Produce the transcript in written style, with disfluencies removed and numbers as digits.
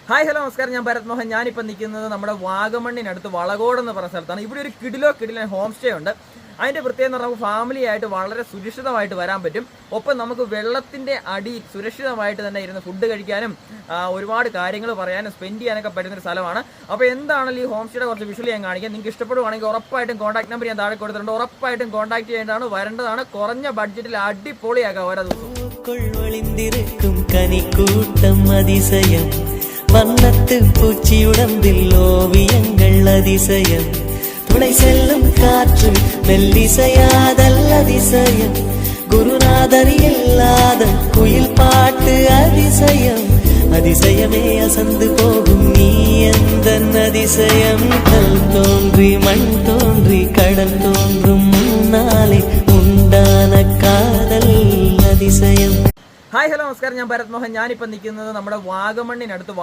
Hi hello നമസ്കാരം, ഞാൻ ഭരത് മോഹൻ. ഞാനിപ്പോൾ നിൽക്കുന്നത് നമ്മുടെ വാഗമണ്ണിനടുത്ത് വളകോട് എന്ന് പറഞ്ഞ സ്ഥലത്താണ്. ഇവിടെ ഒരു കിടിലൻ ഹോം സ്റ്റേ ഉണ്ട്. അതിൻ്റെ പ്രത്യേകത എന്ന് പറഞ്ഞാൽ നമുക്ക് ഫാമിലി ആയിട്ട് വളരെ സുരക്ഷിതമായിട്ട് വരാൻ പറ്റും. ഒപ്പം നമുക്ക് വെള്ളത്തിൻ്റെ അടിയിൽ സുരക്ഷിതമായിട്ട് തന്നെ ഇരുന്ന് ഫുഡ് കഴിക്കാനും ഒരുപാട് കാര്യങ്ങൾ പറയാനും സ്പെൻഡ് ചെയ്യാനൊക്കെ പറ്റുന്നൊരു സ്ഥലമാണ്. അപ്പോൾ എന്താണെങ്കിലും ഈ ഹോം സ്റ്റേയുടെ കുറച്ച് വിഷ്വൽ ഞാൻ കാണിക്കാം. നിങ്ങൾക്ക് ഇഷ്ടപ്പെടുവാണെങ്കിൽ ഉറപ്പായിട്ടും കോൺടാക്ട് നമ്പർ ഞാൻ താഴെ കൊടുത്തിട്ടുണ്ട്. ഉറപ്പായിട്ടും കോൺടാക്ട് ചെയ്യേണ്ടതാണ്, വരേണ്ടതാണ്. കുറഞ്ഞ ബഡ്ജറ്റിൽ അടിപൊളിയാക്കാം ഓരോ ദിവസവും. வண்ணத்து பூச்சியுடம்பில் ஓவியங்கள் அதிசயம், துளை செல்லும் காற்று மெல்லிசையாதல் அதிசயம், குருநாதர் இல்லாத குயில் பாட்டு அதிசயம், அதிசயமே அசந்து போகும் நீ எந்த அதிசயம், கல் தோன்றி மண் தோன்றி கடல் தோன்றும் முன்னாலே உண்டான காதல் அதிசயம். ഹായ് ഹലോ നമസ്കാരം, ഞാൻ ഭരത് മോഹൻ. ഞാനിപ്പോൾ നിൽക്കുന്നത് നമ്മുടെ വാഗമണ്ണിനടുത്ത്